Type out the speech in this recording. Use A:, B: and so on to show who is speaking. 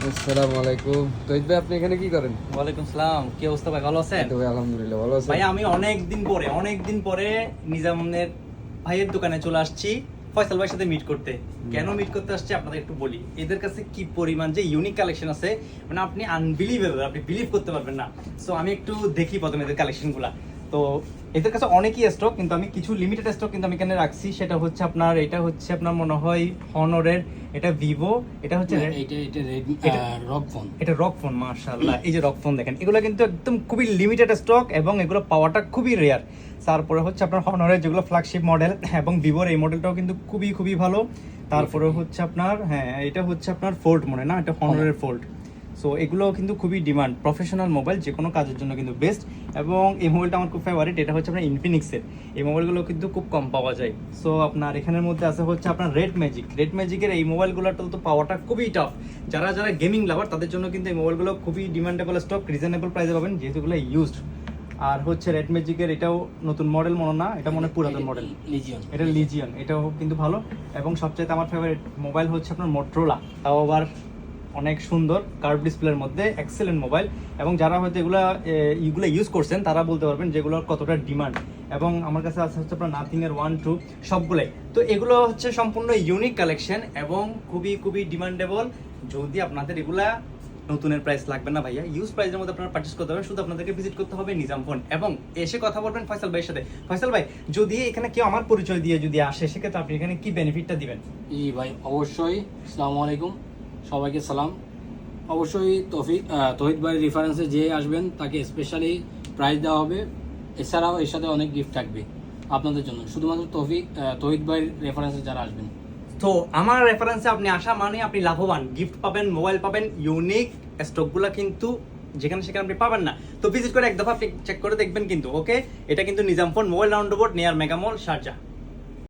A: আসসালামু আলাইকুম। তহিদ ভাই, আপনি এখানে কি করেন?
B: ওয়ালাইকুম সালাম, কি অবস্থা ভাই, ভালো আছেন?
A: এই তো ভাই, আলহামদুলিল্লাহ ভালো আছেন।
B: ভাই আমি অনেক দিন পরে নিজামের ভাইয়ের দোকানে চলে আসছি ফয়সাল ভাইয়ের সাথে মিট করতে। কেন মিট করতে আসছি আপনাদের একটু বলি। এদের কাছে কি পরিমাণ যে ইউনিক কালেকশন আছে, মানে আপনি আনবিলিভেবল, আপনি বিলিভ করতে পারবেন না। সো আমি একটু দেখি প্রথমে এদের কালেকশনগুলা। তো এদের কাছে অনেকই স্টক, কিন্তু আমি কিছু লিমিটেড স্টক কিন্তু আমি এখানে রাখছি। সেটা হচ্ছে আপনার, এটা হচ্ছে আপনার মনে হয় হনরের, এটা ভিভো, এটা হচ্ছে এটা রক ফোন। মাশাআল্লাহ, এই যে রক ফোন দেখেন, এগুলো কিন্তু একদম খুবই লিমিটেড স্টক এবং এগুলো পাওয়াটা খুবই রেয়ার। তারপরে হচ্ছে আপনার হনরের যেগুলো ফ্ল্যাগশিপ মডেল এবং ভিভোর এই মডেলটাও কিন্তু খুবই ভালো। তারপরে হচ্ছে আপনার, হ্যাঁ এটা হচ্ছে আপনার ফোল্ড মনে না, এটা হনরের ফোল্ড। সো এগুলো কিন্তু খুবই ডিমান্ড, প্রফেশনাল মোবাইল, যে কোনো কাজের জন্য কিন্তু বেস্ট। এবং এই মোবাইলটা আমার খুব ফেভারিট, এটা হচ্ছে আপনার ইনফিনিক্সের। এই মোবাইলগুলো কিন্তু খুব কম পাওয়া যায়। সো আপনার এখানের মধ্যে আছে হচ্ছে আপনার রেড ম্যাজিকের এই মোবাইলগুলোর তো পাওয়াটা খুবই টাফ। যারা গেমিং লাভার তাদের জন্য কিন্তু এই মোবাইলগুলো খুবই ডিমান্ডেবল স্টক, রিজনেবল প্রাইসে পাবেন যেহেতু এগুলো ইউজড। আর হচ্ছে রেড ম্যাজিকের এটাও নতুন মডেল মনে না, এটা মনে পুরাতন মডেল, এটা লিজিয়ন, এটাও কিন্তু ভালো। এবং সবচাইতে আমার ফেভারিট মোবাইল হচ্ছে আপনার মোটরোলা, তাও আবার অনেক সুন্দর কার্ভ ডিসপ্লের মধ্যে, এক্সেলেন্ট মোবাইল। এবং যারা হয়তো এগুলো ইউজ করছেন তারা বলতে পারবেন যেগুলোর কতটা ডিমান্ড। এবং আমার কাছে আছে হচ্ছে আপনার নাথিং এর 1 2 সবগুলোই। তো এগুলো হচ্ছে সম্পূর্ণ ইউনিক কালেকশন এবং খুবই ডিমান্ডেবল। যদি আপনাদের এগুলা নতুনের প্রাইস লাগবে না ভাইয়া, ইউজ প্রাইসের মধ্যে আপনারা পারচেজ করতে পারবেন। শুধু আপনাদেরকে ভিজিট করতে হবে নিজাম ফোন এবং এসে কথা বলবেন ফয়সাল ভাইয়ের সাথে। ফয়সাল ভাই, যদি এখানে কেউ আমার পরিচয় দিয়ে যদি আসে, সেক্ষেত্রে আপনি এখানে কি বেনিফিটটা দিবেন?
C: জি ভাই, অবশ্যই। আসসালামু আলাইকুম, সবাইকে সালাম। অবশ্যই তহিদ ভাইয়ের রেফারেন্সে যে আসবেন তাকে স্পেশালি প্রাইজ দেওয়া হবে। এছাড়াও এর সাথে অনেক গিফট থাকবে আপনাদের জন্য, শুধুমাত্র তহিদ ভাইয়ের রেফারেন্সে যারা আসবেন।
B: তো আমার রেফারেন্সে আপনি আসা মানে আপনি লাভবান, গিফট পাবেন, মোবাইল পাবেন, ইউনিক স্টকগুলো কিন্তু যেখানে সেখানে আপনি পাবেন না। তো ভিজিট করে এক দফা আপনি চেক করে দেখবেন কিন্তু। ওকে, এটা কিন্তু Nizam phone, mobile round board near mega mall, Sharjah.